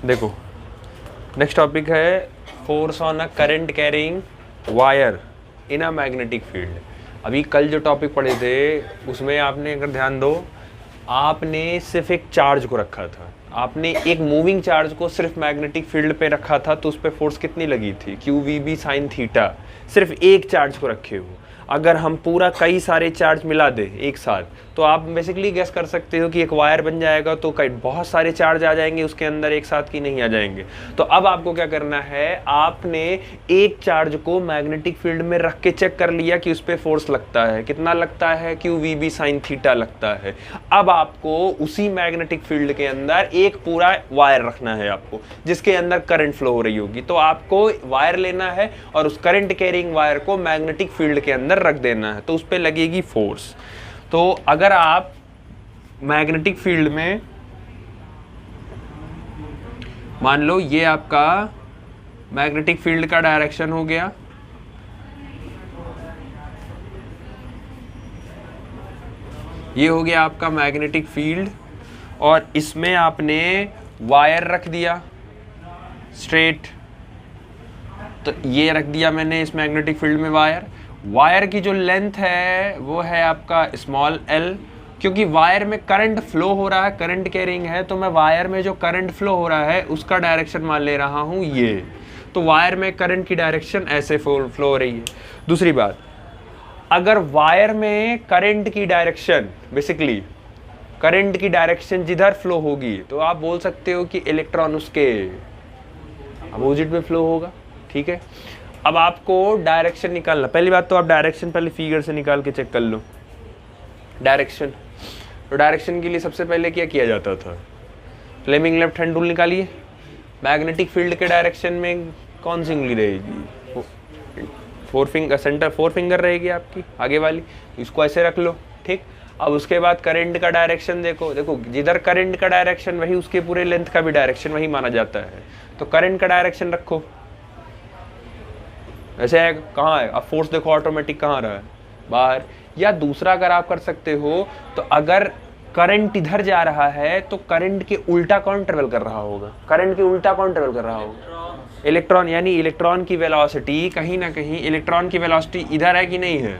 देखो next topic है force on a current carrying wire in a magnetic field. अभी कल जो टॉपिक पढ़े थे उसमें आपने अगर ध्यान दो, आपने सिर्फ एक चार्ज को रखा था, आपने एक मूविंग चार्ज को सिर्फ मैग्नेटिक फील्ड पे रखा था, तो उस पर फोर्स कितनी लगी थी, q we B sine theta. सिर्फ एक चार्ज को रखे हो, अगर हम पूरा कई सारे चार्ज मिला दे एक साथ, तो आप बेसिकली गेस कर सकते हो कि एक वायर बन जाएगा, तो कई बहुत सारे चार्ज आ जाएंगे उसके अंदर एक साथ की नहीं आ जाएंगे। तो अब आपको क्या करना है, आपने एक चार्ज को मैग्नेटिक फील्ड में रख के चेक कर लिया कि उस पर फोर्स लगता है, कितना लगता है, q we B sine theta लगता है। अब आपको उसी मैग्नेटिक फील्ड के अंदर एक पूरा वायर रखना है आपको, जिसके अंदर करंट फ्लो हो रही होगी। तो आपको वायर लेना है और उस करंट कैरिंग वायर को मैग्नेटिक फील्ड के अंदर रख देना है, तो उस पर लगेगी फोर्स। तो अगर आप मैग्नेटिक फील्ड में मान लो ये आपका मैग्नेटिक फील्ड का डायरेक्शन हो गया, ये हो गया आपका मैग्नेटिक फील्ड, और इसमें आपने वायर रख दिया स्ट्रेट, तो ये रख दिया मैंने इस मैग्नेटिक फील्ड में वायर की जो लेंथ है वो है आपका स्मॉल l, क्योंकि वायर में करंट फ्लो हो रहा है, करंट कैरिंग है, तो मैं वायर में जो करंट फ्लो हो रहा है उसका डायरेक्शन मान ले रहा हूँ ये। तो वायर में करंट की डायरेक्शन ऐसे फ्लो हो रही है। दूसरी बात, अगर वायर में करंट की डायरेक्शन, बेसिकली करंट की डायरेक्शन जिधर फ्लो होगी, तो आप बोल सकते हो कि इलेक्ट्रॉन उसके अपोजिट में फ्लो होगा। ठीक है, अब आपको डायरेक्शन निकालना, पहली बात तो आप डायरेक्शन पहले फिगर से निकाल के चेक कर लो डायरेक्शन। तो डायरेक्शन के लिए सबसे पहले क्या किया जाता था, फ्लेमिंग लेफ्ट हैंड रूल निकालिए। मैग्नेटिक फील्ड के डायरेक्शन में कौन सी उंगली रहेगी, सेंटर फोर फिंगर रहेगी आपकी आगे वाली, इसको ऐसे रख लो। ठीक, अब उसके बाद करंट का डायरेक्शन देखो जिधर करंट का डायरेक्शन वही उसके पूरे लेंथ का भी डायरेक्शन वही माना जाता है। तो करंट का डायरेक्शन रखो ऐसे है, कहाँ है, अब फोर्स देखो ऑटोमेटिक कहाँ रहा है, बाहर। या दूसरा अगर आप कर सकते हो, तो अगर करंट इधर जा रहा है तो करंट के उल्टा कौन ट्रेवल कर रहा होगा, करंट के उल्टा कौन ट्रेवल कर रहा होगा, इलेक्ट्रॉन। यानी इलेक्ट्रॉन की वेलोसिटी कहीं ना कहीं, इलेक्ट्रॉन की वेलोसिटी इधर है कि नहीं है।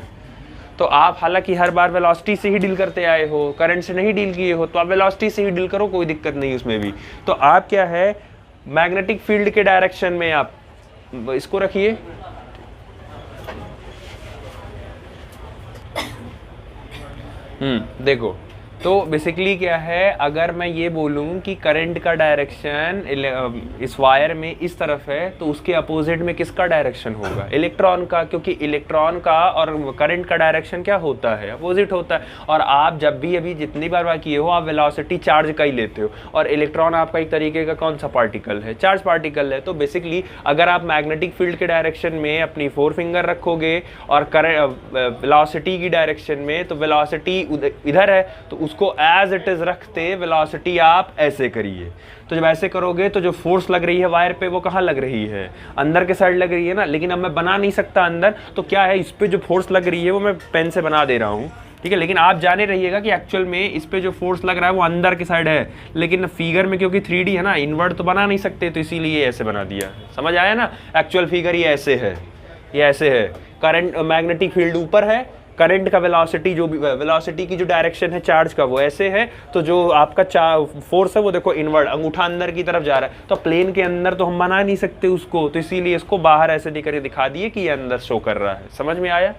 तो आप हालांकि हर बार वेलोसिटी से ही डील करते आए हो, करंट से नहीं डील किए हो, तो आप वेलोसिटी से ही डील करो, कोई दिक्कत नहीं उसमें भी। तो आप क्या है, मैग्नेटिक फील्ड के डायरेक्शन में आप इसको रखिए, देखो तो बेसिकली क्या है, अगर मैं ये बोलूं कि करंट का डायरेक्शन इस वायर में इस तरफ है, तो उसके अपोजिट में किसका डायरेक्शन होगा, इलेक्ट्रॉन का, क्योंकि इलेक्ट्रॉन का और करंट का डायरेक्शन क्या होता है, अपोजिट होता है। और आप जब भी अभी जितनी बार किए हो, आप वेलोसिटी चार्ज का ही लेते हो, और इलेक्ट्रॉन आपका एक तरीके का कौन सा पार्टिकल है, चार्ज पार्टिकल है। तो बेसिकली अगर आप मैग्नेटिक फील्ड के डायरेक्शन में अपनी फोर फिंगर रखोगे और वेलोसिटी की डायरेक्शन में, तो वेलोसिटी इधर है, तो उसको एज इट इज रखते वेलोसिटी आप ऐसे करिए। तो जब ऐसे करोगे तो जो फोर्स लग रही है वायर पे वो कहाँ लग रही है, अंदर के साइड लग रही है ना। लेकिन अब मैं बना नहीं सकता अंदर, तो क्या है, इस पे जो फोर्स लग रही है वो मैं पेन से बना दे रहा हूँ। ठीक है, लेकिन आप जाने रहिएगा कि एक्चुअल में इस पे जो फोर्स लग रहा है वो अंदर की साइड है, लेकिन फिगर में क्योंकि 3D है ना, इनवर्ट तो बना नहीं सकते, तो इसीलिए ऐसे बना दिया। समझ आया ना, एक्चुअल फिगर ये ऐसे है, ये ऐसे है। करंट मैग्नेटिक फील्ड ऊपर है, करंट का वेलोसिटी, जो भी वेलोसिटी की जो डायरेक्शन है चार्ज का वो ऐसे है, तो जो आपका फोर्स है वो देखो इनवर्ड, अंगूठा अंदर की तरफ जा रहा है। तो प्लेन के अंदर तो हम बना नहीं सकते उसको, तो इसीलिए इसको बाहर ऐसे करके दिखा दिए कि ये अंदर शो कर रहा है। समझ में आया?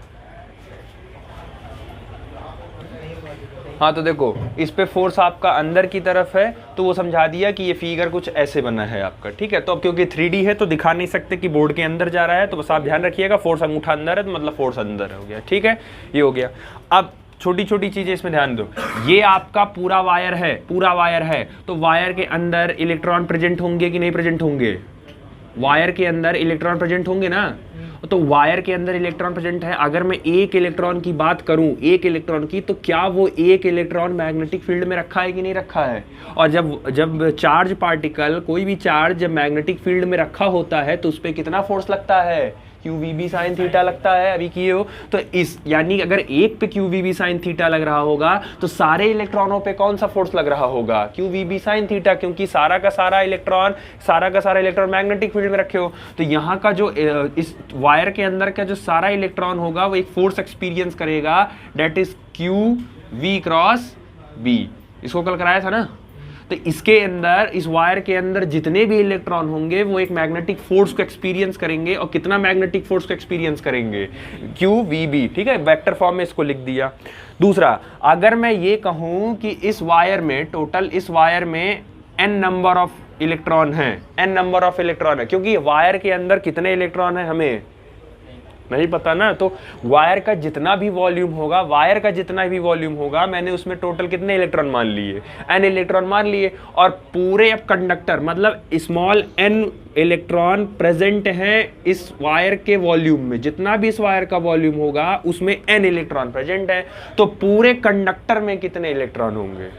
हाँ, तो देखो इस पे फोर्स आपका अंदर की तरफ है, तो वो समझा दिया कि ये फिगर कुछ ऐसे बना है आपका। ठीक है, तो अब क्योंकि 3D है तो दिखा नहीं सकते कि बोर्ड के अंदर जा रहा है, तो बस आप ध्यान रखिएगा फोर्स अंगूठा अंदर है तो मतलब फोर्स अंदर हो गया। ठीक है, ये हो गया। अब छोटी छोटी चीजें इसमें ध्यान दो, ये आपका पूरा वायर है, पूरा वायर है, तो वायर के अंदर इलेक्ट्रॉन प्रेजेंट होंगे कि नहीं प्रेजेंट होंगे, वायर के अंदर इलेक्ट्रॉन प्रेजेंट होंगे ना। तो वायर के अंदर इलेक्ट्रॉन प्रेजेंट है, अगर मैं एक इलेक्ट्रॉन की बात करूं, एक इलेक्ट्रॉन की, तो क्या वो एक इलेक्ट्रॉन मैग्नेटिक फील्ड में रखा है कि नहीं रखा है। और जब चार्ज पार्टिकल, कोई भी चार्ज जब मैग्नेटिक फील्ड में रखा होता है तो उस पर कितना फोर्स लगता है, q we B sine theta लगता है, अभी किए हो तो इस, यानी अगर एक पे q we B sine theta लग रहा होगा तो सारे इलेक्ट्रॉनों पे कौन सा फोर्स लग रहा होगा, q we B sine theta, क्योंकि सारा का सारा इलेक्ट्रॉन मैग्नेटिक फील्ड में रखे हो। तो यहाँ का जो इस वायर के अंदर का जो सारा इलेक्ट्रॉन होगा वो एक फोर्स एक्सपीरियंस करेगा, that is q v cross B. इसको कल कराया था ना। तो इसके अंदर, इस वायर के अंदर जितने भी इलेक्ट्रॉन होंगे वो एक मैग्नेटिक फोर्स को एक्सपीरियंस करेंगे, और कितना मैग्नेटिक फोर्स को एक्सपीरियंस करेंगे, क्यू वी बी। ठीक है, वेक्टर फॉर्म में इसको लिख दिया। दूसरा, अगर मैं ये कहूं कि इस वायर में टोटल, इस वायर में n नंबर ऑफ इलेक्ट्रॉन है, n नंबर ऑफ इलेक्ट्रॉन है, क्योंकि वायर के अंदर कितने इलेक्ट्रॉन है हमें नहीं पता ना, तो वायर का जितना भी वॉल्यूम होगा, मैंने उसमें टोटल कितने इलेक्ट्रॉन मान लिए, n इलेक्ट्रॉन मान लिए, और पूरे अब कंडक्टर मतलब स्मॉल n इलेक्ट्रॉन प्रेजेंट है इस वायर के वॉल्यूम में, जितना भी इस वायर का वॉल्यूम होगा उसमें n इलेक्ट्रॉन प्रेजेंट है, तो पूरे कंडक्टर में कितने इलेक्ट्रॉन होंगे,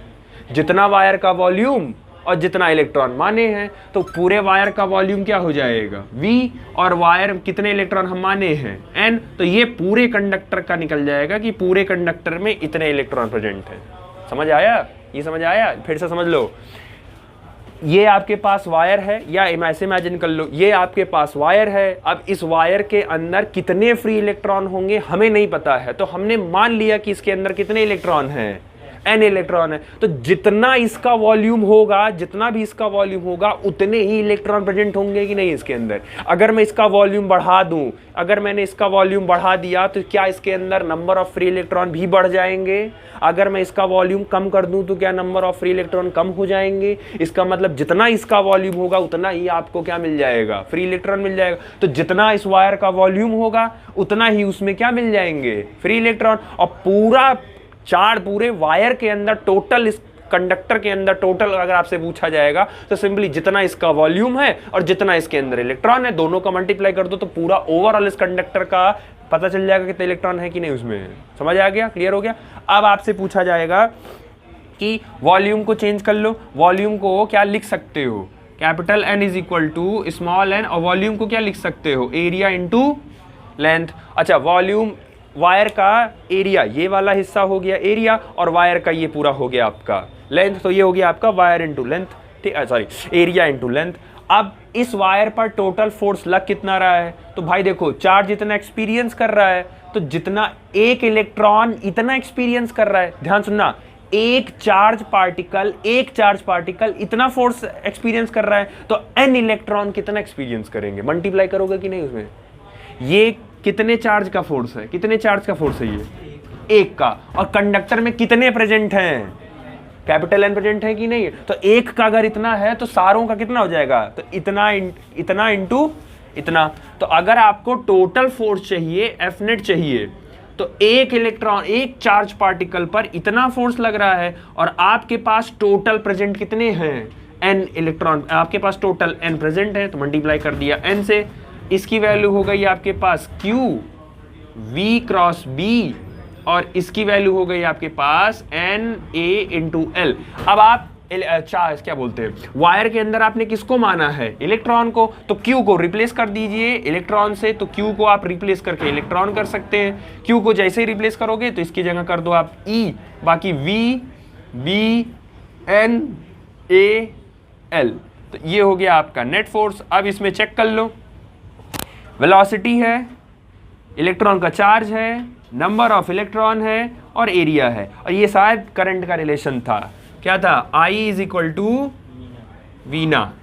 जितना वायर का वॉल्यूम और जितना इलेक्ट्रॉन माने हैं, तो पूरे वायर का वॉल्यूम क्या हो जाएगा V, और वायर कितने इलेक्ट्रॉन हम माने हैं N, तो ये पूरे कंडक्टर का निकल जाएगा कि पूरे कंडक्टर में इतने इलेक्ट्रॉन प्रेजेंट हैं। समझ आया? ये समझ आया? फिर से समझ लो, ये आपके पास वायर है, या ऐसे इमेजिन कर लो, ये आपके पास वायर है। अब इस वायर के अंदर कितने फ्री इलेक्ट्रॉन होंगे हमें नहीं पता है, तो हमने मान लिया कि इसके अंदर कितने इलेक्ट्रॉन हैं, n इलेक्ट्रॉन है। तो जितना इसका वॉल्यूम होगा, जितना भी इसका वॉल्यूम होगा, उतने ही इलेक्ट्रॉन प्रेजेंट होंगे कि नहीं इसके अंदर। अगर मैं इसका वॉल्यूम बढ़ा दूं, अगर मैंने इसका वॉल्यूम बढ़ा दिया तो क्या इसके अंदर नंबर ऑफ फ्री इलेक्ट्रॉन भी बढ़ जाएंगे? अगर मैं इसका वॉल्यूम कम कर दूं तो क्या नंबर ऑफ फ्री इलेक्ट्रॉन कम हो जाएंगे? इसका मतलब जितना इसका वॉल्यूम होगा उतना ही आपको क्या मिल जाएगा, फ्री इलेक्ट्रॉन मिल जाएगा। तो जितना इस वायर का वॉल्यूम होगा उतना ही उसमें क्या मिल जाएंगे, फ्री इलेक्ट्रॉन। और पूरा चार्ज पूरे वायर के अंदर टोटल, इस कंडक्टर के अंदर टोटल अगर आपसे पूछा जाएगा तो सिंपली जितना इसका वॉल्यूम है और जितना इसके अंदर इलेक्ट्रॉन है, दोनों का मल्टीप्लाई कर दो तो पूरा ओवरऑल इस कंडक्टर का पता चल जाएगा कितने इलेक्ट्रॉन है कि नहीं उसमें। समझ आ गया? क्लियर हो गया? अब आपसे पूछा जाएगा कि वॉल्यूम को चेंज कर लो। वॉल्यूम को क्या लिख सकते हो, capital N is equal to small n, और वॉल्यूम को क्या लिख सकते हो, एरिया इंटू लेंथ। अच्छा, वॉल्यूम वायर का एरिया, ये वाला हिस्सा हो गया एरिया, और वायर का ये पूरा हो गया आपका लेंथ, तो ये हो गया आपका वायर इंटू लेंथ, ठीक है, सॉरी एरिया इंटू लेंथ। अब इस वायर पर टोटल फोर्स लग कितना रहा है, तो भाई देखो चार्ज इतना एक्सपीरियंस कर रहा है, तो जितना एक इलेक्ट्रॉन इतना एक्सपीरियंस कर रहा है, ध्यान सुनना, एक चार्ज पार्टिकल इतना फोर्स एक्सपीरियंस कर रहा है, तो n इलेक्ट्रॉन कितना एक्सपीरियंस करेंगे, मल्टीप्लाई करोगे कि नहीं उसमें। ये कितने चार्ज का फोर्स है, कितने चार्ज का फोर्स है, ये एक का, और कंडक्टर में कितने प्रेजेंट हैं, कैपिटल N प्रेजेंट है कि नहीं। तो एक का अगर इतना है तो सारों का कितना हो जाएगा, तो इतना इंटू इतना। तो अगर आपको टोटल फोर्स चाहिए, F नेट चाहिए, तो एक इलेक्ट्रॉन, एक चार्ज पार्टिकल पर इतना फोर्स लग रहा है, और आपके पास टोटल प्रेजेंट कितने हैं, n इलेक्ट्रॉन, आपके पास टोटल n प्रेजेंट है, तो मल्टीप्लाई कर दिया n से। इसकी वैल्यू हो गई आपके पास Q V क्रॉस B, और इसकी वैल्यू हो गई आपके पास N A इंटू L। अब आप क्या बोलते हैं, वायर के अंदर आपने किसको माना है, इलेक्ट्रॉन को, तो Q को रिप्लेस कर दीजिए इलेक्ट्रॉन से, तो Q को आप रिप्लेस करके इलेक्ट्रॉन कर सकते हैं। Q को जैसे ही रिप्लेस करोगे तो इसकी जगह कर दो आप E, बाकी V B N A L, तो ये हो गया आपका नेट फोर्स। अब इसमें चेक कर लो, वेलोसिटी है, इलेक्ट्रॉन का चार्ज है, नंबर ऑफ इलेक्ट्रॉन है, और एरिया है, और ये शायद करंट का रिलेशन था, क्या था, I इज इक्वल टू वीना,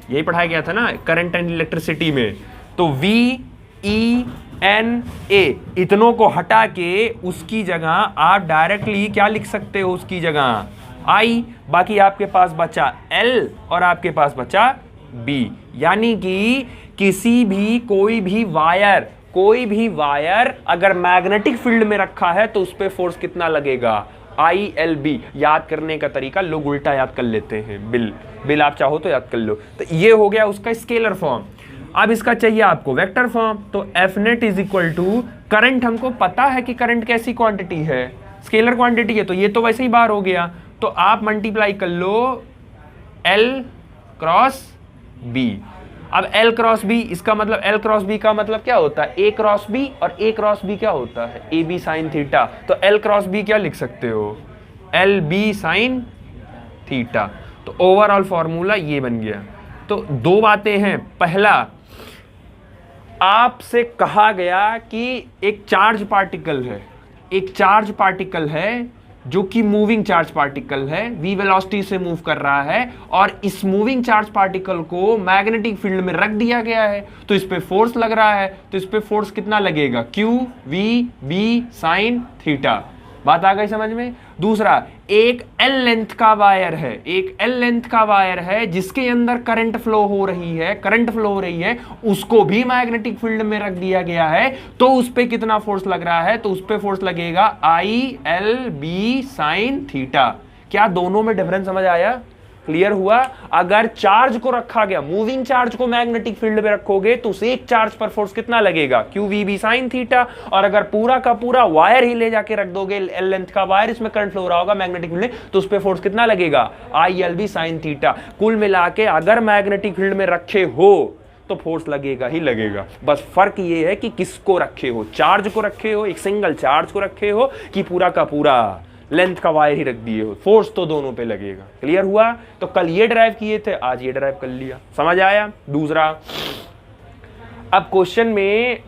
यही पढ़ाया गया था ना करंट एंड इलेक्ट्रिसिटी में। तो V E N A, इतनों को हटा के उसकी जगह आप डायरेक्टली क्या लिख सकते हो, उसकी जगह I, बाकी आपके पास बचा L और आपके पास बचा B। यानी कि किसी भी कोई भी वायर अगर मैग्नेटिक फील्ड में रखा है तो उस पे फोर्स कितना लगेगा, ILB। याद करने का तरीका लोग उल्टा याद कर लेते हैं, बिल आप चाहो तो याद कर लो। तो ये हो गया उसका स्केलर फॉर्म। अब इसका चाहिए आपको वेक्टर फॉर्म, तो F net is equal to current, हमको पता है कि करंट कैसी क्वांटिटी है, स्केलर क्वांटिटी है, तो ये तो वैसे ही बाहर हो गया, तो आप मल्टीप्लाई कर लो L क्रॉस B। अब L क्रॉस B, इसका मतलब L क्रॉस B का मतलब क्या होता है, A क्रॉस B, और A क्रॉस B क्या होता है, AB साइन थीटा। तो L क्रॉस B क्या लिख सकते हो, LB साइन थीटा। तो ओवरऑल फॉर्मूला ये बन गया। तो दो बातें हैं, पहला आपसे कहा गया कि एक चार्ज पार्टिकल है, एक चार्ज पार्टिकल है जो कि मूविंग चार्ज पार्टिकल है, v वेलोसिटी से मूव कर रहा है, और इस मूविंग चार्ज पार्टिकल को मैग्नेटिक फील्ड में रख दिया गया है, तो इस पे फोर्स लग रहा है। तो इस पे फोर्स कितना लगेगा, Q V B sine theta. बात आ गई समझ में। दूसरा, एक L लेंथ का वायर है, एक L लेंथ का वायर है जिसके अंदर करंट फ्लो हो रही है, करंट फ्लो हो रही है, उसको भी मैग्नेटिक फील्ड में रख दिया गया है। तो उस पे कितना फोर्स लग रहा है, तो उस पे फोर्स लगेगा ILB साइन थीटा। क्या दोनों में डिफरेंस समझ आया, क्लियर हुआ। अगर चार्ज को रखा गया, मूविंग चार्ज को मैग्नेटिक फील्ड में रखोगे तो उस एक चार्ज पर फोर्स कितना लगेगा, QVB साइन थीटा। और अगर पूरा का पूरा वायर ही ले जाके रख दोगे, L लेंथ का वायर, इसमें करंट फ्लो हो रहा होगा मैग्नेटिक फील्ड में, तो उस पे फोर्स कितना लगेगा, ILB साइन थीटा। कुल मिला के अगर मैग्नेटिक फील्ड में रखे हो तो फोर्स लगेगा ही लगेगा। बस फर्क ये है कि किसको रखे हो, चार्ज को रखे हो, एक सिंगल चार्ज को रखे हो, कि पूरा का पूरा लेंथ का वायर ही रख दिए हो, फोर्स तो दोनों पे लगेगा। क्लियर हुआ। तो कल ये ड्राइव किए थे, आज ये ड्राइव कर लिया, समझ आया। दूसरा, अब क्वेश्चन में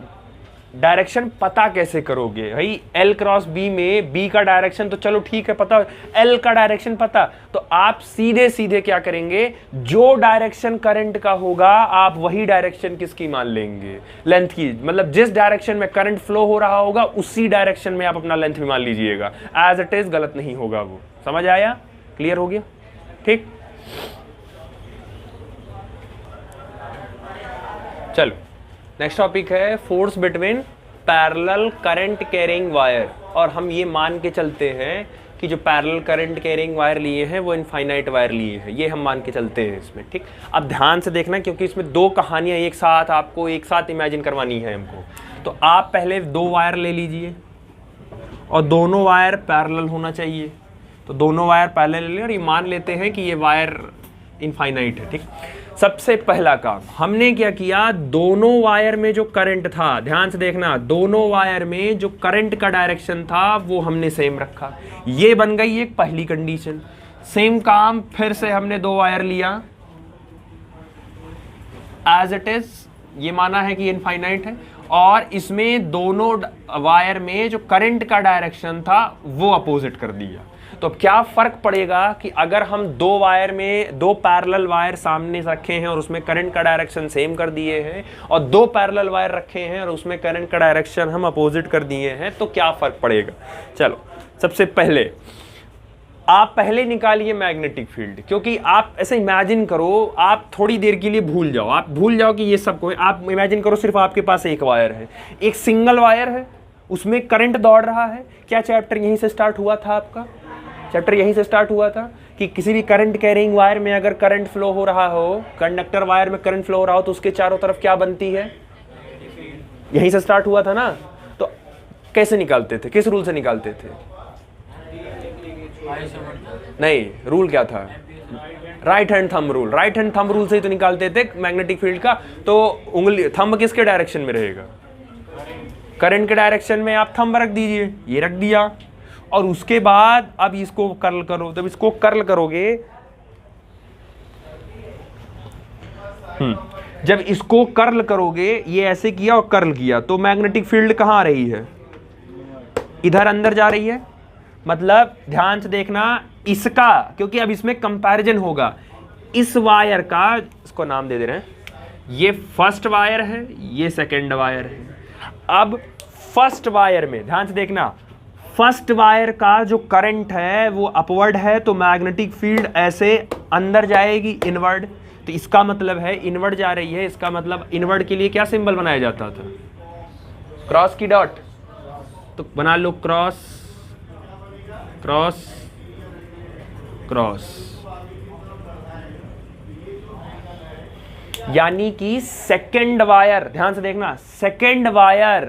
डायरेक्शन पता कैसे करोगे भाई, L क्रॉस B में B का डायरेक्शन तो चलो ठीक है पता, L का डायरेक्शन पता, तो आप सीधे सीधे क्या करेंगे, जो डायरेक्शन करंट का होगा आप वही डायरेक्शन किसकी मान लेंगे, लेंथ की। मतलब जिस डायरेक्शन में करंट फ्लो हो रहा होगा उसी डायरेक्शन में आप अपना लेंथ भी मान लीजिएगा, एज इट इज, गलत नहीं होगा वो। समझ आया, क्लियर हो गया, ठीक। चलो नेक्स्ट टॉपिक है force between parallel current carrying wire. और हम ये मान के चलते हैं कि जो पैरेलल करंट कैरिंग वायर लिए हैं वो इनफाइनाइट वायर लिए हैं, ये हम मान के चलते हैं इसमें, ठीक। अब ध्यान से देखना क्योंकि इसमें दो कहानियां एक साथ आपको एक साथ इमेजिन करवानी है हमको। तो आप पहले दो वायर ले लीजिए और दोनों वायर पैरेलल होना चाहिए। तो दोनों वायर पैरेलल ले लें और ये मान लेते हैं कि ये वायर इनफाइनाइट है, ठीक। सबसे पहला काम हमने क्या किया, दोनों वायर में जो करंट था, ध्यान से देखना, दोनों वायर में जो करंट का डायरेक्शन था वो हमने सेम रखा। ये बन गई एक पहली कंडीशन। सेम काम फिर से हमने दो वायर लिया, एज इट इज, ये माना है कि इनफाइनाइट है, और इसमें दोनों वायर में जो करंट का डायरेक्शन था वो अपोजिट कर दिया। तो अब क्या फर्क पड़ेगा कि अगर हम दो वायर में, दो पैरेलल वायर सामने रखे हैं और उसमें करंट का डायरेक्शन सेम कर दिए हैं, और दो पैरेलल वायर रखे हैं और उसमें करंट का डायरेक्शन हम अपोजिट कर दिए हैं, तो क्या फर्क पड़ेगा। चलो सबसे पहले आप पहले निकालिए मैग्नेटिक फील्ड, क्योंकि आप ऐसे इमेजिन करो, आप थोड़ी देर के लिए भूल जाओ, आप भूल जाओ कि ये सब कोई, आप इमेजिन करो सिर्फ आपके पास एक वायर है, एक सिंगल वायर है, उसमें करंट दौड़ रहा है। क्या चैप्टर यहीं से स्टार्ट हुआ था आपका, चैप्टर यहीं से स्टार्ट हुआ था कि किसी भी करंट कैरिंग वायर में अगर करंट फ्लो हो रहा हो, कंडक्टर वायर में करंट फ्लो हो रहा हो, तो उसके चारों तरफ क्या बनती है, यहीं से स्टार्ट हुआ था ना। तो कैसे निकालते थे, किस रूल से निकालते थे, नहीं रूल क्या था, right hand thumb rule, right hand thumb rule से ही तो निकालते थे मैग्नेटिक फील्ड का। तो उंगली, थंब किसके डायरेक्शन में रहेगा, करंट के डायरेक्शन में आप थंब रख दीजिए, ये रख दिया, और उसके बाद अब इसको कर्ल करो। जब इसको कर्ल करोगे, जब इसको कर्ल करोगे, ये ऐसे किया और कर्ल किया, तो मैग्नेटिक फील्ड कहाँ आ रही है, इधर अंदर जा रही है। मतलब ध्यान से देखना इसका, क्योंकि अब इसमें कंपैरिजन होगा, इस वायर का, इसको नाम दे दे रहे हैं, ये फर्स्ट वायर है, ये सेकंड वायर है। अब फर्स्ट वायर में ध्यान से देखना, फर्स्ट वायर का जो करंट है वो अपवर्ड है, तो मैग्नेटिक फील्ड ऐसे अंदर जाएगी, इनवर्ड। तो इसका मतलब है इनवर्ड जा रही है, इसका मतलब इनवर्ड के लिए क्या सिंबल बनाया जाता था, क्रॉस की डॉट। तो बना लो क्रॉस क्रॉस क्रॉस, यानी कि सेकंड वायर, ध्यान से देखना, सेकंड वायर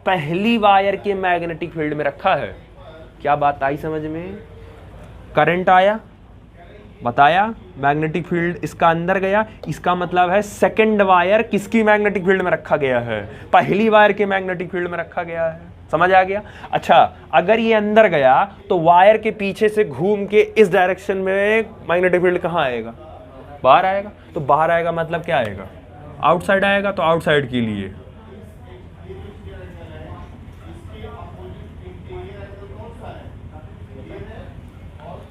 पहली वायर के मैग्नेटिक फील्ड में रखा है। क्या बात आई समझ में, करंट आया, बताया मैग्नेटिक फील्ड इसका अंदर गया, इसका मतलब है सेकंड वायर किसकी मैग्नेटिक फील्ड में रखा गया है, पहली वायर के मैग्नेटिक फील्ड में रखा गया है। समझ आ गया? अच्छा, अगर ये अंदर गया तो वायर के पीछे से घूम के इस डायरेक्शन में मैग्नेटिक फील्ड कहाँ आएगा, बाहर आएगा। तो बाहर आएगा मतलब क्या आएगा, आउटसाइड आएगा, तो आउटसाइड के लिए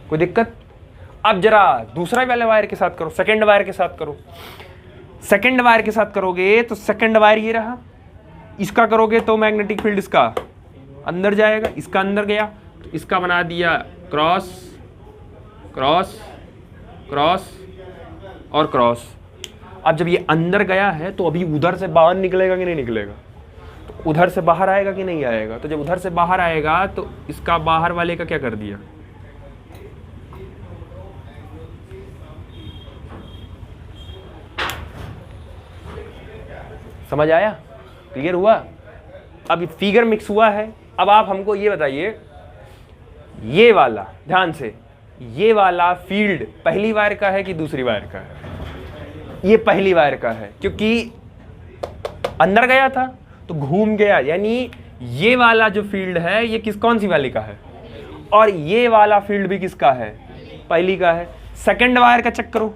कोई दिक्कत? अब जरा दूसरा वाले वायर के साथ करो, सेकंड वायर के साथ करो। सेकंड वायर के साथ करोगे तो सेकंड वायर ये रहा, इसका करोगे तो मैग्नेटिक फील्ड इसका अंदर जाएगा, इसका अंदर गया तो इसका बना दिया क्रॉस क्रॉस क्रॉस और क्रॉस। अब जब ये अंदर गया है तो अभी उधर से बाहर निकलेगा कि नहीं निकलेगा, तो उधर से बाहर आएगा कि नहीं आएगा। तो जब उधर से बाहर आएगा तो इसका बाहर वाले का क्या कर दिया, समझ आया, क्लियर हुआ? अब फिगर मिक्स हुआ है। अब आप हमको ये बताइए, ये वाला ध्यान से, ये वाला फील्ड पहली वायर का है कि दूसरी वायर का है? ये पहली वायर का है, क्योंकि अंदर गया था तो घूम गया, यानी ये वाला जो फील्ड है ये कौन सी वाली का है, और ये वाला फील्ड भी किसका है, पहली का है। सेकंड वायर का चेक करो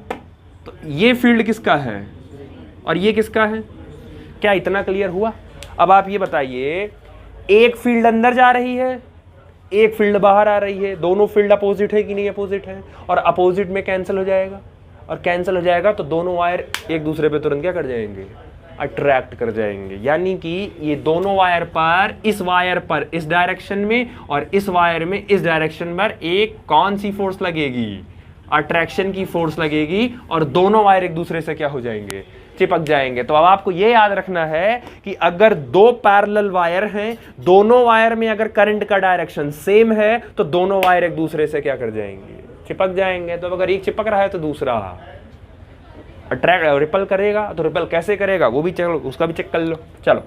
तो ये फील्ड किसका है और ये किसका है। क्या इतना क्लियर हुआ? अब आप ये बताइए, एक फील्ड अंदर जा रही है, एक फील्ड बाहर आ रही है, दोनों फील्ड अपोजिट है कि नहीं अपोजिट है, और अपोजिट में कैंसिल हो जाएगा, और कैंसिल हो जाएगा तो दोनों वायर एक दूसरे पे तुरंत क्या कर जाएंगे, अट्रैक्ट कर जाएंगे। यानी कि ये दोनों वायर पर, इस वायर पर इस डायरेक्शन में और इस वायर में इस डायरेक्शन पर एक कौन सी फोर्स लगेगी, अट्रैक्शन की फोर्स लगेगी, और दोनों वायर एक दूसरे से क्या हो जाएंगे, चिपक जाएंगे। तो अब आपको यह याद रखना है कि अगर दो पैरेलल वायर हैं, दोनों वायर में अगर करंट का डायरेक्शन सेम है तो दोनों वायर एक दूसरे से क्या कर जाएंगे, चिपक जाएंगे। तो अगर एक चिपक रहा है तो दूसरा अट्रैक्ट रिपल करेगा। तो रिपल कैसे करेगा वो भी चलो, उसका भी चेक कर लो। चलो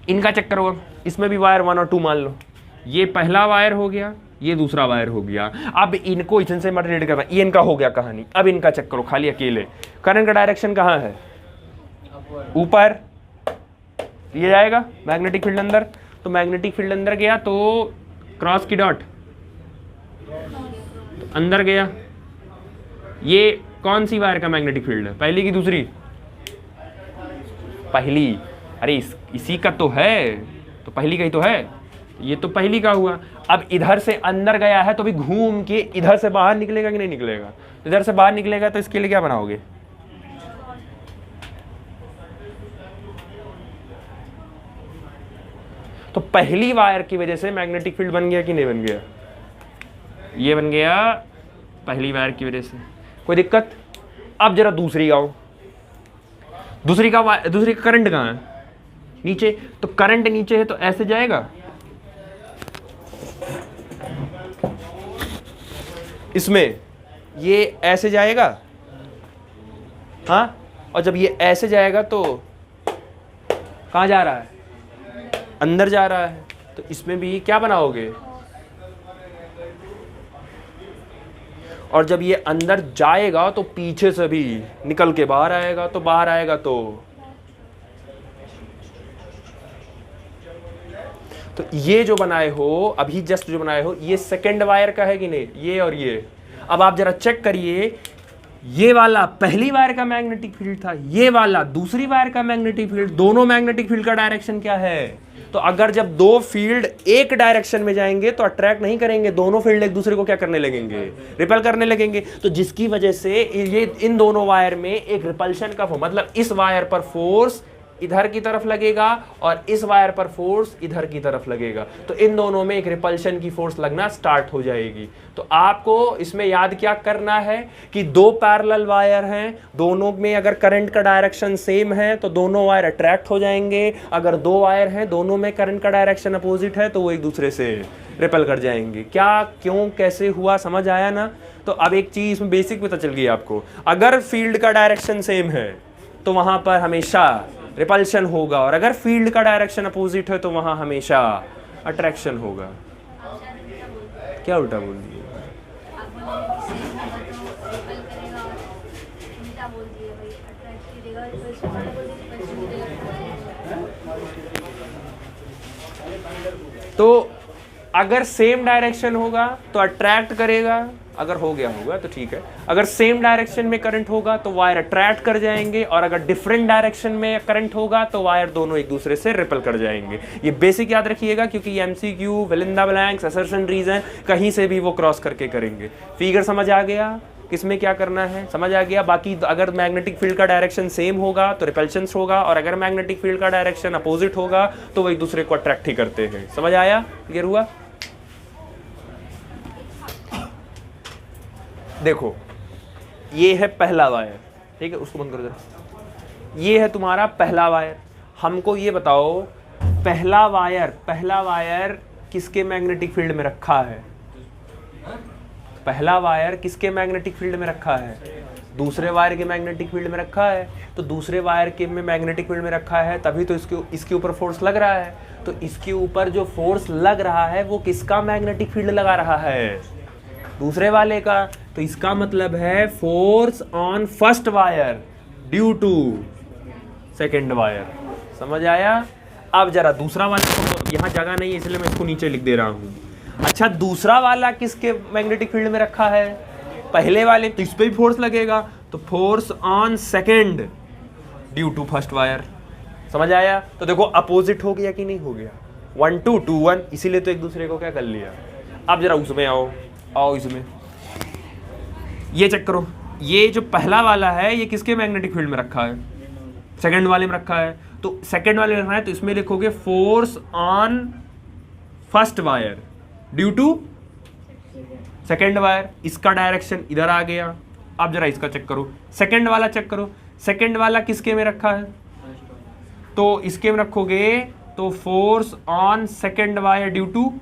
इनका चेक करो, इसमें भी वायर 1 और 2 मान लो, ये पहला वायर हो गया, ये दूसरा वायर हो गया। अब इनको इनसे मत रिलेट करना, ये इनका हो गया कहानी। अब इनका चेक करो खाली अकेले, करंट का डायरेक्शन कहाँ है, ऊपर, ये जाएगा मैग्नेटिक फील्ड अंदर, तो मैग्नेटिक फील्ड अंदर गया तो क्रॉस की डॉट तो अंदर गया। ये कौन सी वायर का मैग्नेटिक फील्ड है, पहली की दूसरी, पहली। अरे इसी का तो है, तो पहली का ही तो है, ये तो पहली का हुआ। अब इधर से अंदर गया है तो भी घूम के इधर से बाहर निकलेगा कि नहीं निकलेगा, इधर से बाहर निकलेगा तो इसके लिए क्या बनाओगे, तो पहली वायर की वजह से मैग्नेटिक फील्ड बन गया कि नहीं बन गया, ये बन गया पहली वायर की वजह से। कोई दिक्कत? अब जरा दूसरी आओ, दूसरी का करंट कहाँ है, नीचे, तो करंट नीचे है तो ऐसे जाएगा, इसमें ये ऐसे जाएगा, हाँ, और जब ये ऐसे जाएगा तो कहाँ जा रहा है, अंदर जा रहा है। तो इसमें भी क्या बनाओगे, और जब ये अंदर जाएगा तो पीछे से भी निकल के बाहर आएगा, तो बाहर आएगा तो ये जो बनाए हो अभी, जस्ट जो बनाए हो, ये सेकंड वायर का है कि नहीं, ये और ये। अब आप जरा चेक करिए, ये वाला पहली वायर का मैग्नेटिक फील्ड था, ये वाला दूसरी वायर का मैग्नेटिक फील्ड, दोनों मैग्नेटिक फील्ड का डायरेक्शन क्या है। तो अगर जब दो फील्ड एक डायरेक्शन में जाएंगे तो अट्रैक्ट नहीं करेंगे, दोनों फील्ड एक दूसरे को क्या करने लगेंगे, रिपेल करने लगेंगे। तो जिसकी वजह से ये इन दोनों वायर में एक रिपल्शन का फोर्स, मतलब इस वायर पर फोर्स इधर की तरफ लगेगा और इस वायर पर फोर्स इधर की तरफ लगेगा, तो इन दोनों में एक रिपल्शन की फोर्स लगना स्टार्ट हो जाएगी। तो आपको इसमें याद क्या करना है कि दो पैरेलल वायर हैं, दोनों में अगर करंट का डायरेक्शन सेम है तो दोनों वायर अट्रैक्ट हो जाएंगे। अगर दो वायर हैं, दोनों में करंट का डायरेक्शन अपोजिट है, तो वो एक दूसरे से रिपेल कर जाएंगे। क्या, क्यों, कैसे हुआ, समझ आया ना। तो अब एक चीज इसमें बेसिक पता चल गई आपको, अगर फील्ड का डायरेक्शन सेम है तो वहां पर हमेशा रिपल्शन होगा, और अगर फील्ड का डायरेक्शन अपोजिट है तो वहां हमेशा अट्रैक्शन होगा। क्या उल्टा बोल दिया? तो अगर सेम डायरेक्शन होगा तो अट्रैक्ट करेगा, अगर हो गया होगा तो ठीक है। अगर सेम डायरेक्शन में करंट होगा तो वायर अट्रैक्ट कर जाएंगे, और अगर डिफरेंट डायरेक्शन में करंट होगा तो वायर दोनों एक दूसरे से रिपल कर जाएंगे। ये बेसिक याद रखिएगा, क्योंकि MCQ, fill in the blanks, assertion reason कहीं से भी वो क्रॉस करके करेंगे। फिगर समझ आ गया किसमें क्या करना है, समझ आ गया। बाकी अगर मैग्नेटिक फील्ड का डायरेक्शन सेम होगा तो रिपल्शन होगा, और अगर मैग्नेटिक फील्ड का डायरेक्शन अपोजिट होगा तो वो एक दूसरे को अट्रैक्ट ही करते हैं। समझ आया, क्लियर हुआ। देखो ये है पहला वायर, ठीक है, उसको बंद कर दो। ये है तुम्हारा पहला वायर। हमको ये बताओ पहला वायर किसके मैग्नेटिक फील्ड में रखा है? पहला वायर किसके मैग्नेटिक फील्ड में रखा है? दूसरे वायर के मैग्नेटिक फील्ड में रखा है। तो दूसरे वायर के में मैग्नेटिक फील्ड में रखा है, तभी तो इसके ऊपर फोर्स लग रहा है। तो इसके ऊपर जो फोर्स लग रहा है वो किसका मैग्नेटिक फील्ड लगा रहा है? दूसरे वाले का। तो इसका मतलब है force on first wire due to second wire. समझ आया। अब जरा दूसरा वाला, यहाँ जगह नहीं है इसलिए मैं इसको नीचे लिख दे रहा हूँ। अच्छा, दूसरा वाला किसके मैग्नेटिक फील्ड में रखा है? पहले वाले, तो इस पे भी फोर्स लगेगा। तो force on second due to first wire. समझ आया। तो देखो अपोजिट हो गया कि नहीं हो गया, 1 2 2 1, इसीलिए तो एक दूसरे को क्या कर लिया। अब जरा उसमें आओ इसमें, ये चेक करो। ये जो पहला वाला है ये किसके मैग्नेटिक फील्ड में रखा है? सेकंड वाले में रखा है। तो सेकंड वाले में रखा है तो इसमें लिखोगे force on first wire due to second wire. इसका डायरेक्शन इधर आ गया। अब जरा इसका चेक करो, सेकंड वाला चेक करो। सेकंड वाला किसके में रखा है? तो इसके में रखोगे तो force on second wire due to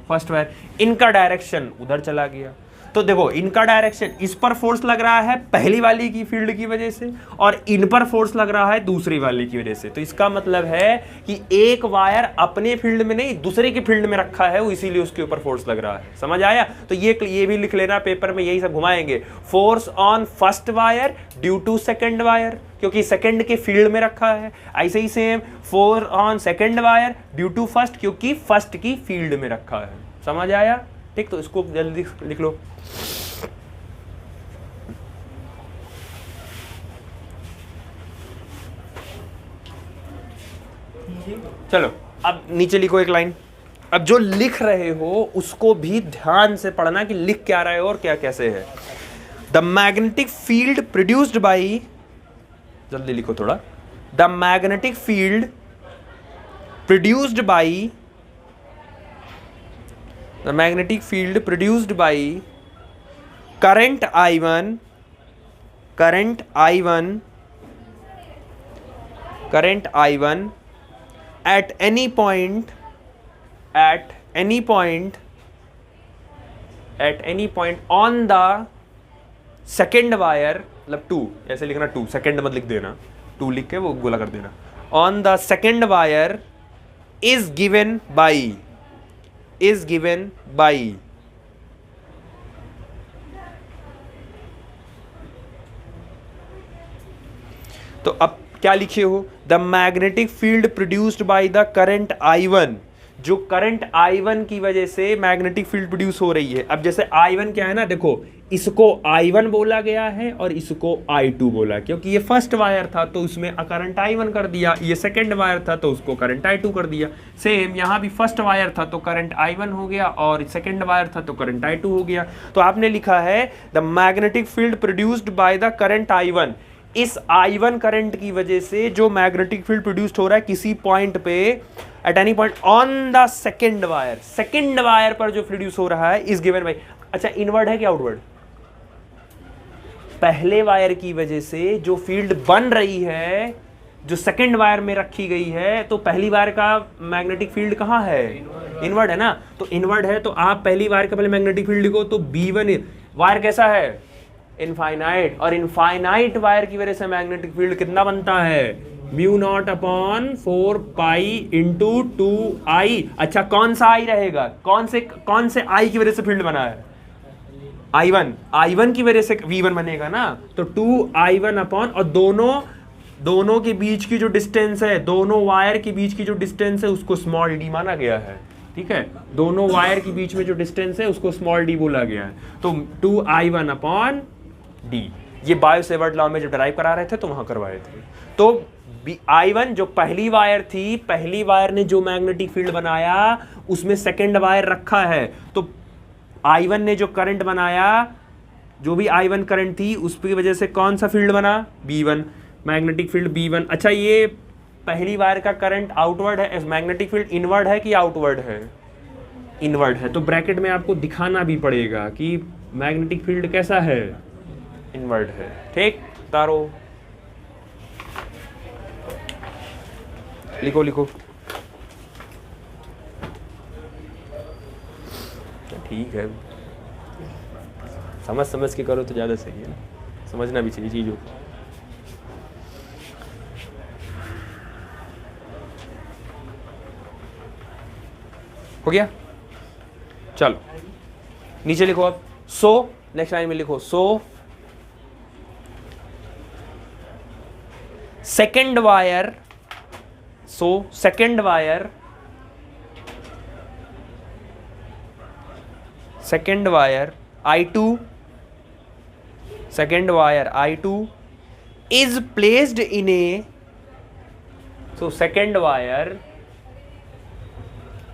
first wire. इनका डायरेक्शन उधर चला गया। तो देखो इनका डायरेक्शन, इस पर फोर्स लग रहा है पहली वाली की फील्ड की वजह से, और इन पर फोर्स लग रहा है दूसरी वाली की वजह से। तो इसका मतलब है कि एक वायर अपने फील्ड में नहीं दूसरे के फील्ड में रखा है, वो इसीलिए उसके ऊपर फोर्स लग रहा है। समझ आया। तो ये भी लिख लेना पेपर में, यही सब घुमाएंगे। Force on first wire due to second wire, क्योंकि सेकंड के फील्ड में रखा है। ऐसे ही same force on second wire due to first, क्योंकि फर्स्ट की फील्ड में रखा है। समझ आया। ठीक, तो इसको जल्दी लिख लो। चलो अब नीचे लिखो एक लाइन। अब जो लिख रहे हो उसको भी ध्यान से पढ़ना कि लिख क्या रहे हो और क्या कैसे है। The magnetic field produced by, जल्दी लिखो थोड़ा। The magnetic field produced by, the magnetic field produced by current I1 at any point on the second wire, मतलब 2, ऐसे लिखना 2, सेकेंड मत लिख देना, 2 लिख के वो गोला कर देना। on the second wire is given by तो अब क्या लिखे हो? The magnetic field produced by the current I1, जो करंट I1 की वजह से मैग्नेटिक फील्ड प्रोड्यूस हो रही है। अब जैसे I1 क्या है ना, देखो इसको I1 बोला गया है और इसको I2 बोला, क्योंकि ये फर्स्ट वायर था तो उसमें करंट I1 कर दिया, ये सेकंड वायर था तो उसको करंट I2 कर दिया। सेम यहाँ भी फर्स्ट वायर था तो करंट I1 हो गया और सेकंड वायर था तो करंट I2 हो गया। तो आपने लिखा है the magnetic field produced by the current I1। इस I1 करंट की वजह से जो मैग्नेटिक फील्ड प्रोड्यूस्ड हो रहा है किसी पॉइंट पे, at any point on the second wire पर जो प्रोड्यूस हो रहा है इज गिवन बाय। अच्छा, इनवर्ड है कि आउटवर्ड? पहले वायर की वजह से जो फील्ड बन रही है जो सेकंड वायर में रखी गई है, तो पहली वायर का मैग्नेटिक फील्ड कहाँ है? इनवर्ड है ना। तो इनवर्ड है तो आप पहली वायर का पहले मैग्नेटिक फील्ड लिखो तो B1। वायर कैसा है? इनफाइनाइट। और इनफाइनाइट वायर की वजह से मैग्नेटिक फील्ड कितना बनता है? μ0/4 पाई इंटू 2I। अच्छा, कौन सा I रहेगा? कौन से I की वजह से फील्ड बना है? I1 की वजह से V1 बनेगा ना, तो 2I1 अपॉन, और दोनों दोनों के बीच की जो डिस्टेंस है, दोनों वायर के बीच की जो डिस्टेंस है उसको स्मॉल डी माना गया है। ठीक है, दोनों वायर के बीच में जो डिस्टेंस है उसको स्मॉल डी बोला गया है। तो 2I1 अपॉन डी, ये बायो सेवर्ट लॉ में जब ड्राइव करा रहे थे तो वहां करवाए थे। तो I1 जो पहली वायर थी, पहली वायर ने जो मैग्नेटिक फील्ड बनाया उसमें सेकेंड वायर रखा है, तो I1 ने जो करंट बनाया, जो भी I1 करंट थी उसकी वजह से कौन सा फील्ड बना, B1, मैग्नेटिक फील्ड B1। अच्छा, ये पहली वायर का करंट आउटवर्ड है, मैग्नेटिक फील्ड इनवर्ड है कि आउटवर्ड है, इनवर्ड है। तो ब्रैकेट में आपको दिखाना भी पड़ेगा कि मैग्नेटिक फील्ड कैसा है, इनवर्ड है। ठीक, तारो लिखो लिखो। ठीक है, समझ समझ के करो तो ज़्यादा सही है ना, समझना भी चाहिए चीज़ों को। हो गया, चलो नीचे लिखो अब। सो नेक्स्ट लाइन में लिखो, so second wire, so second wire, second wire I2, second wire I2 is placed in a, so second wire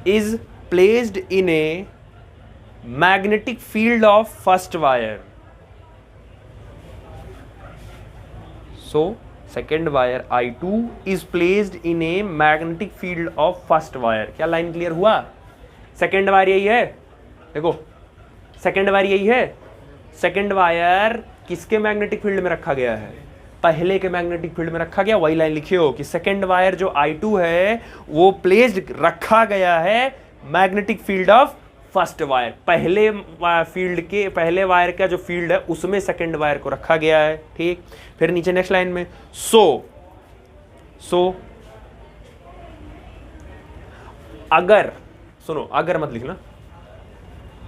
is placed in a magnetic field of first wire. So second wire I2 is placed in a magnetic field of first wire. क्या line clear हुआ? Second wire यही है, देखो second wire यही है। Second wire किसके magnetic field में रखा गया है, पहले के मैग्नेटिक फील्ड में रखा गया। वही लाइन लिखी हो कि सेकेंड वायर जो I2 है वो प्लेस्ड रखा गया है magnetic field of first wire, पहले फील्ड के, पहले वायर का जो फील्ड है उसमें सेकेंड वायर को रखा गया है। ठीक, फिर नीचे नेक्स्ट लाइन में सो अगर, सुनो अगर मत लिखना,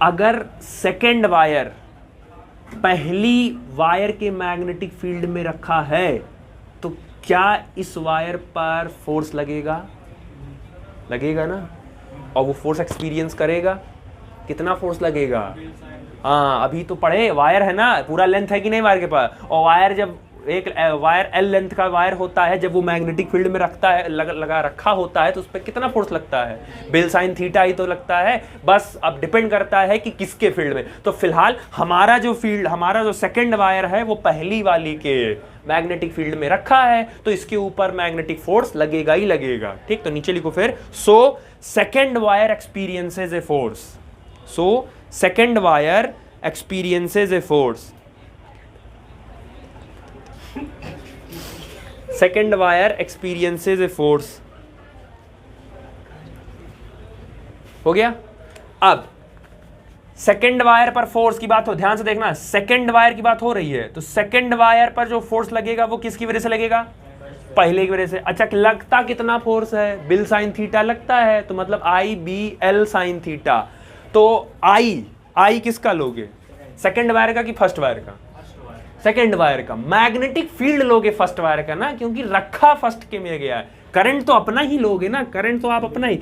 अगर सेकेंड वायर पहली वायर के मैग्नेटिक फील्ड में रखा है तो क्या इस वायर पर फोर्स लगेगा, लगेगा ना, और वो फोर्स एक्सपीरियंस करेगा। कितना फोर्स लगेगा, हाँ अभी तो पढ़े, वायर है ना, पूरा लेंथ है कि नहीं वायर के पास, और वायर जब एक वायर L लेंथ का वायर होता है, जब वो मैग्नेटिक फील्ड में रखता है, लगा रखा होता है, तो उस पर कितना फोर्स लगता है, बेल साइन थीटा ही तो लगता है। बस अब डिपेंड करता है कि किसके फील्ड में। तो फिलहाल हमारा जो फील्ड, हमारा जो सेकेंड वायर है वो पहली वाली के मैग्नेटिक फील्ड में रखा है, तो इसके ऊपर मैग्नेटिक फोर्स लगेगा ही लगेगा। ठीक, तो नीचे लिखो फिर, so second wire experiences a force, so second wire experiences a force, second wire experiences a force. हो गया। अब सेकेंड वायर पर फोर्स की बात हो, ध्यान से देखना, सेकेंड वायर की बात हो रही है, तो सेकेंड वायर पर जो फोर्स लगेगा वो किसकी वजह से लगेगा, पहले की वजह से। अच्छा, लगता कितना फोर्स है, बिल साइन थीटा लगता है, तो मतलब IBL साइन थीटा। तो आई किसका लोगे, सेकेंड वायर का कि फर्स्ट वायर का, सेकेंड वायर का। मैग्नेटिक फील्ड लोगे फर्स्ट वायर का ना, क्योंकि रखा फर्स्ट के में गया है। करंट तो अपना ही लोगे ना, करंट तो आप अपना ही,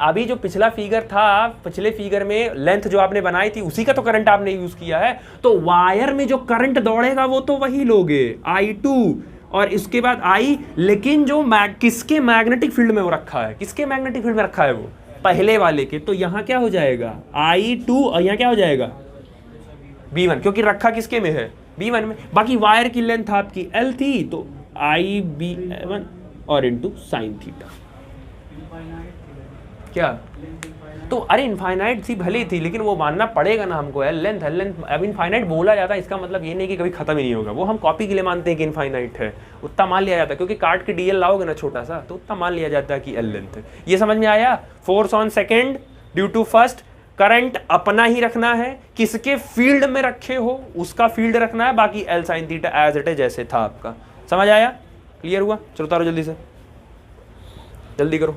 अभी जो पिछला फिगर था, पिछले फिगर में लेंथ जो आपने बनाई थी उसी का तो करंट आपने यूज किया है, तो वायर में जो करंट दौड़ेगा वो तो वही लोगे, I2 और इसके बाद I, लेकिन जो किसके मैग्नेटिक फील्ड में वो रखा है, किसके मैग्नेटिक फील्ड में रखा है, वो पहले वाले के। तो यहां क्या हो जाएगा, I2, और यहां क्या हो जाएगा B1, क्योंकि रखा किसके में है, B1 में। बाकी वायर की लेंथ आपकी L थी, तो IB1 और इंटू साइन थीटा। क्या, तो अरे इनफाइनाइट सी भले थी, लेकिन वो मानना पड़ेगा ना हमको, L लेंथ अब इनफाइनाइट बोला जाता है, इसका मतलब ये नहीं कि कभी खत्म ही नहीं होगा, वो हम कॉपी के लिए मानते हैं कि इनफाइनाइट है, उतना मान लिया जाता है, क्योंकि काट के DL लाओगे ना छोटा सा, तो उतना मान लिया जाता है कि L लेंथ है। ये समझ में आया। Force on second due to first, current अपना ही रखना है, किसके फील्ड में रखे हो उसका फील्ड रखना है, बाकी L sine theta as it is जैसे था आपका। समझ आया, क्लियर हुआ। चलो उतारो जल्दी से, जल्दी करो।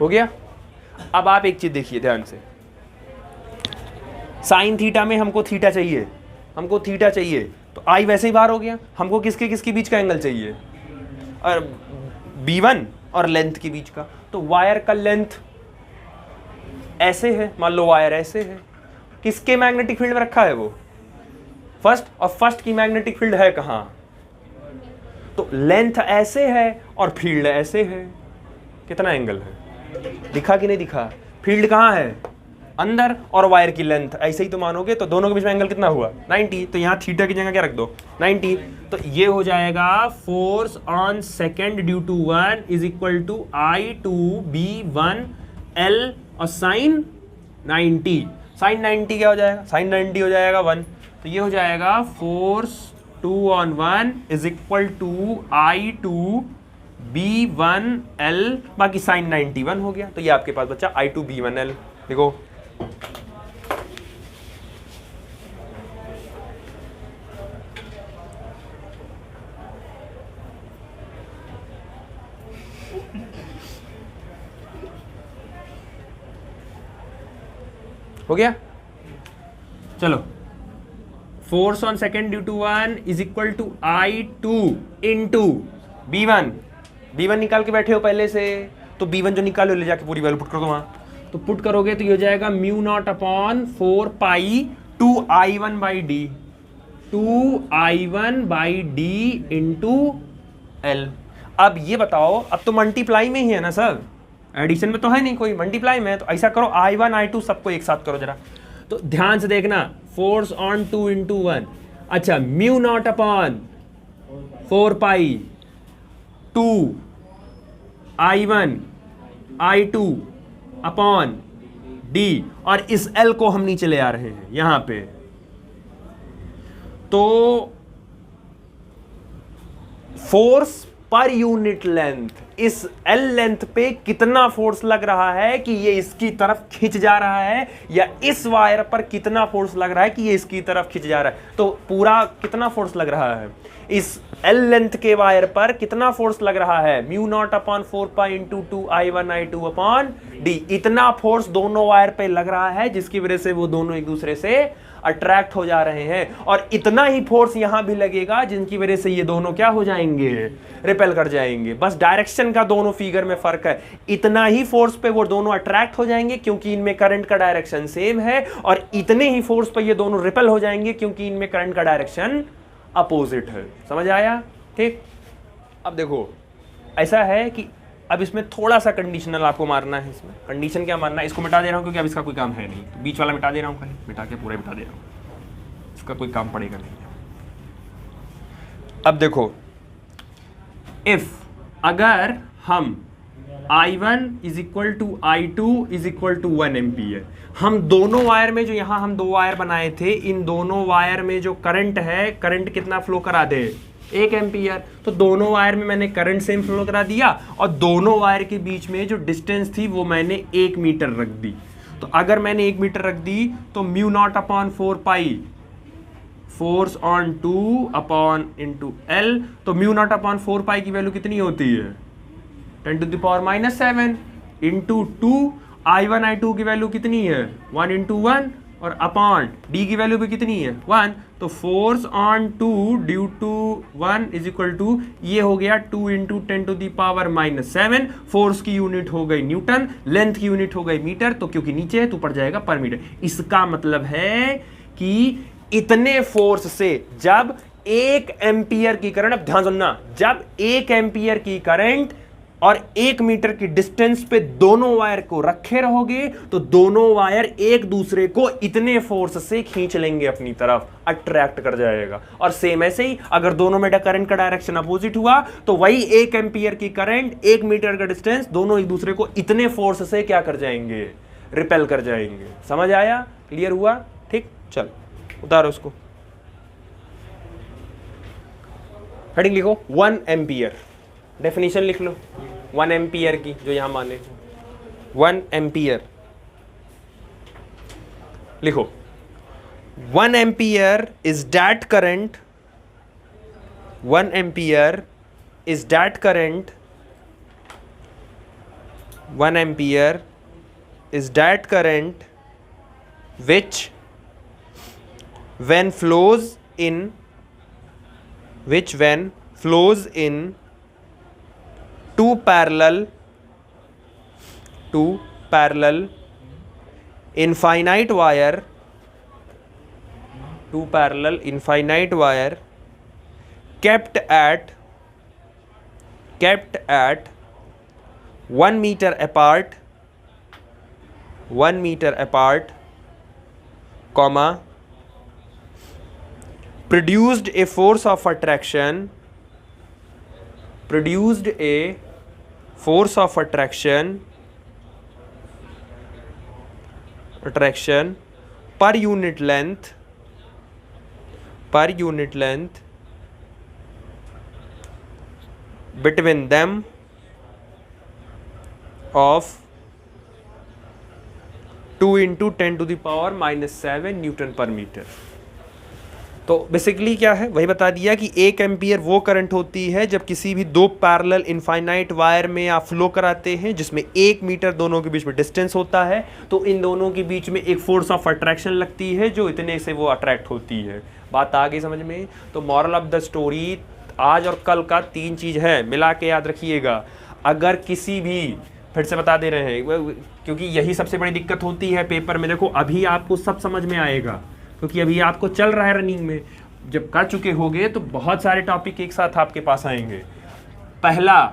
हो गया। अब आप एक चीज देखिए ध्यान से, साइन थीटा में हमको थीटा चाहिए, हमको थीटा चाहिए, तो आई वैसे ही बाहर हो गया। हमको किसके किसके बीच का एंगल चाहिए, और B1 और लेंथ के बीच का। तो वायर का लेंथ ऐसे है, मान लो वायर ऐसे है, किसके मैग्नेटिक फील्ड में रखा है वो, फर्स्ट, और फर्स्ट की मैग्नेटिक फील्ड है कहां, तो लेंथ ऐसे है और फील्ड ऐसे है। कितना एंगल है, दिखा कि नहीं दिखा, फील्ड कहां है अंदर, और वायर की लेंथ ऐसे ही तो मानोगे, तो दोनों के बीच में एंगल कितना हुआ 90। तो यहाँ थीटा की जगह क्या रख दो 90। तो ये हो जाएगा force on second due to 1 is equal to I2B1 L और साइन 90। साइन 90 क्या हो जाएगा, साइन 90 हो जाएगा 1। तो ये हो जाएगा force 2 on 1 is equal to I2B1 L, बाकी साइन 91 हो गया। तो ये आपके पास बच्चा I2B1 L। देखो हो गया। चलो, force on second due to 1 is equal to I2 into B1। B1 निकाल के बैठे हो पहले से, तो B1 जो निकालो ले जाके पूरी वैल्यू पुट कर दो वहां। तो पुट करोगे तो ये हो जाएगा mu naught upon 4 pi 2I1 by D, 2I1 by D into L. अब ये बताओ, अब तो मल्टीप्लाई में ही है ना सर, एडिशन में तो है नहीं कोई, मल्टीप्लाई में है। तो ऐसा करो I1 I2 सबको एक साथ करो जरा। तो ध्यान से देखना, फोर्स ऑन 2 इंटू 1, अच्छा म्यू नॉट अपॉन 4 पाई 2I1 I2 अपॉन डी, और इस L को हम नीचे ले आ रहे हैं यहां पे। तो फोर्स पर यूनिट लेंथ, इस L लेंथ पे कितना फोर्स लग रहा है कि ये इसकी तरफ खिंच जा रहा है, या इस वायर पर कितना फोर्स लग रहा है कि ये इसकी तरफ खिंच जा रहा है। तो पूरा कितना फोर्स लग रहा है, इस L लेंथ के वायर पर कितना फोर्स लग रहा है, mu naught upon 4 pi into 2I1 I2 upon D. इतना फोर्स दोनों वायर पे लग रहा है जिसकी वजह से वो दोनों एक दूसरे से अट्रैक्ट हो जा रहे हैं, और इतना ही फोर्स यहां भी लगेगा जिनकी वजह से ये दोनों क्या हो जाएंगे, रिपेल कर जाएंगे। बस डायरेक्शन का दोनों फिगर में फर्क है। इतना ही फोर्स पे वो दोनों अट्रैक्ट हो जाएंगे क्योंकि इनमें करंट का डायरेक्शन सेम है, और इतने ही फोर्स पे ये दोनों रिपेल हो जाएंगे क्योंकि इनमें करंट का डायरेक्शन अपोजिट है। समझ आया, ठीक। अब देखो ऐसा है कि अब इसमें थोड़ा सा कंडीशनल आपको मारना है। इसमें कंडीशन क्या मारना है, इसको मिटा दे रहा हूं क्योंकि अब इसका कोई काम है नहीं, तो बीच वाला मिटा दे रहा हूं, खाली मिटा के पूरा मिटा दे रहा हूं, इसका कोई काम पड़ेगा नहीं। अब देखो, इफ अगर हम I1 is equal to I2 is equal to 1 ampere, हम दोनों वायर में जो यहां हम 2 वायर बनाए थे, इन दोनों वायर में जो करंट है, करंट कितना फ्लो करा दे 1 एम्पियर। तो दोनों वायर में मैंने करंट सेम फ्लो करा दिया, और दोनों वायर के बीच में जो डिस्टेंस थी वो मैंने 1 मीटर रख दी। तो अगर मैंने 1 मीटर रख दी तो mu naught upon 4 pi force on 2 upon into L. तो म्यू नॉट अपॉन 4 पाई की वैल्यू कितनी होती है 10 to the power -7 into 2। I1 I2 की वैल्यू कितनी है 1 इंटू 1, और अपॉन डी की वैल्यू भी कितनी है 1। तो force on 2 due to 1 is equal to, ये हो गया 2 into 10 to the power -7। Force की यूनिट हो गई न्यूटन, लेंथ की यूनिट हो गई मीटर, तो क्योंकि नीचे है तो पड़ जाएगा पर मीटर। इसका मतलब है कि इतने फोर्स से जब 1 एम्पियर की करंट, अब ध्यान सुनना, जब 1 एम्पियर की करंट और 1 मीटर की डिस्टेंस पे दोनों वायर को रखे रहोगे तो दोनों वायर एक दूसरे को इतने फोर्स से खींच लेंगे अपनी तरफ, अट्रैक्ट कर जाएगा। और सेम ऐसे ही अगर दोनों में करंट का डायरेक्शन अपोजिट हुआ तो वही 1 एम्पियर की करंट 1 मीटर का डिस्टेंस, दोनों एक दूसरे को इतने फोर्स से क्या कर जाएंगे, रिपेल कर जाएंगे। समझ आया, क्लियर हुआ, ठीक। चल उतारो उसको, हेडिंग लिखो 1 एम्पियर, डेफिनेशन लिख लो 1 एम्पियर की जो यहां माने 1 एम्पियर लिखो। 1 ampere is that current, 1 ampere is that current 1 ampere is that current which when flows in two parallel infinite wire kept at 1 meter apart, comma, produced a force of attraction per unit length between them of 2 into 10 to the power minus 7 newton per metre. तो basically क्या है, वही बता दिया कि 1 ampere वो current होती है जब किसी भी दो पैरेलल इनफाइनाइट वायर में आप फ्लो कराते हैं जिसमें 1 मीटर दोनों के बीच में डिस्टेंस होता है, तो इन दोनों के बीच में एक फोर्स ऑफ अट्रैक्शन लगती है जो इतने से वो अट्रैक्ट होती है। बात आ गई समझ में? तो मॉरल ऑफ द स्टोरी आज और कल का 3 चीज़ है, मिला के याद रखिएगा। अगर किसी भी, फिर से बता दे रहे हैं क्योंकि यही सबसे बड़ी दिक्कत होती है पेपर में। देखो अभी आपको सब समझ में आएगा क्योंकि अभी आपको चल रहा है रनिंग में, जब कर चुके होगे तो बहुत सारे टॉपिक एक साथ आपके पास आएंगे। पहला,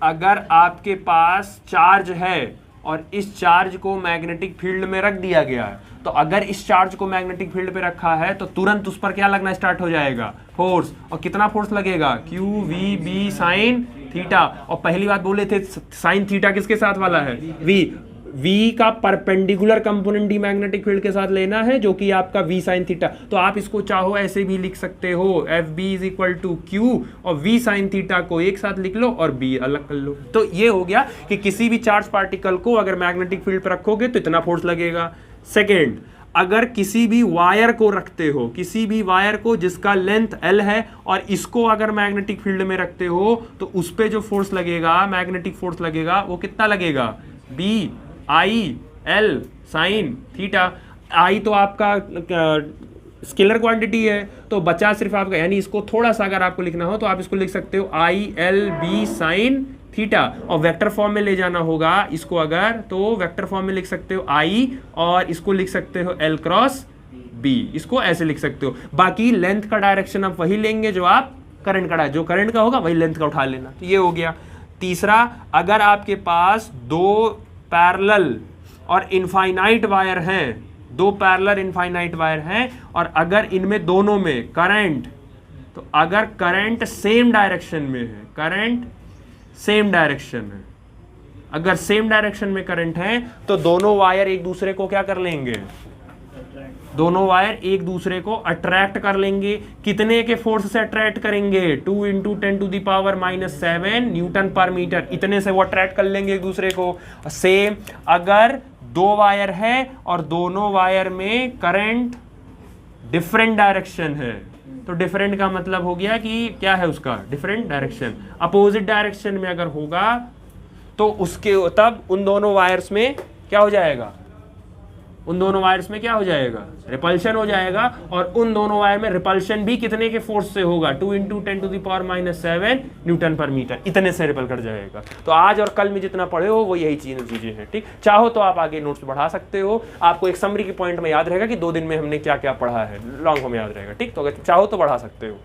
अगर आपके पास चार्ज है और इस चार्ज को मैग्नेटिक फील्ड में रख दिया गया है, तो अगर इस चार्ज को मैग्नेटिक फील्ड पे रखा है तो तुरंत उस पर क्या लगना स्टार्ट हो जाएगा? फोर्स। और कितना फोर्स लगेगा? Q we B sine theta. और पहली बात बोले थे साइन थीटा किसके साथ वाला है? वी का perpendicular component D magnetic field के साथ लेना है जो कि आपका वी साइन थीटा। तो आप इसको चाहो ऐसे भी लिख सकते हो, F B is equal to Q, और वी साइन थीटा को एक साथ लिख लो और बी अलग कर लो। तो ये हो गया कि किसी भी चार्ज पार्टिकल को अगर मैग्नेटिक फील्ड पर रखोगे तो इतना फोर्स लगेगा। सेकेंड, अगर किसी भी वायर को रखते हो, किसी भी वायर को जिसका लेंथ L है, और इसको अगर मैग्नेटिक फील्ड में रखते हो तो उस पर जो फोर्स लगेगा, मैग्नेटिक फोर्स लगेगा, वो कितना लगेगा? B I L sine theta. I तो आपका स्केलर क्वांटिटी है, तो बचा सिर्फ आपका, यानी इसको थोड़ा सा अगर आपको लिखना हो तो आप इसको लिख सकते हो I L B sine theta, और वेक्टर फॉर्म में ले जाना होगा इसको अगर, तो वेक्टर फॉर्म में लिख सकते हो आई, और इसको लिख सकते हो एल क्रॉस बी, इसको ऐसे लिख सकते हो। बाकी लेंथ का डायरेक्शन आप वही लेंगे जो आप करंट का, जो करंट का होगा वही लेंथ का उठा लेना। तो ये हो गया। तीसरा, अगर आपके पास दो पैरेलल और इनफाइनाइट वायर हैं, दो पैरेलल इनफाइनाइट वायर हैं, और अगर इनमें दोनों में करंट, तो अगर करंट सेम डायरेक्शन में है, करंट सेम डायरेक्शन है, अगर सेम डायरेक्शन में करंट है तो दोनों वायर एक दूसरे को क्या कर लेंगे? दोनों वायर एक दूसरे को अट्रैक्ट कर लेंगे। कितने के फोर्स से अट्रैक्ट करेंगे? 2 into 10 to the power minus 7 newton per metre, इतने से वो अट्रैक्ट कर लेंगे एक दूसरे को। सेम अगर दो वायर है और दोनों वायर में करंट डिफरेंट डायरेक्शन है, तो डिफरेंट का मतलब हो गया कि क्या है उसका? Different direction. अपोजिट डायरेक्शन में अगर होगा तो उसके तब उन दोनों वायर्स में क्या हो जाएगा? उन दोनों वायर्स में क्या हो जाएगा? रिपल्शन हो जाएगा। और उन दोनों वायर में रिपल्शन भी कितने के फोर्स से होगा? 2 into 10 to the power minus 7 newton per metre, इतने से रिपल कर जाएगा। तो आज और कल में जितना पढ़े हो वो यही चीजें हैं। ठीक, चाहो तो आप आगे नोट्स बढ़ा सकते हो, आपको एक समरी के पॉइंट में याद रहेगा कि 2 दिन में हमने क्या क्या पढ़ा है, लॉन्ग फॉर्म याद रहेगा। ठीक, तो अगर चाहो तो बढ़ा सकते हो।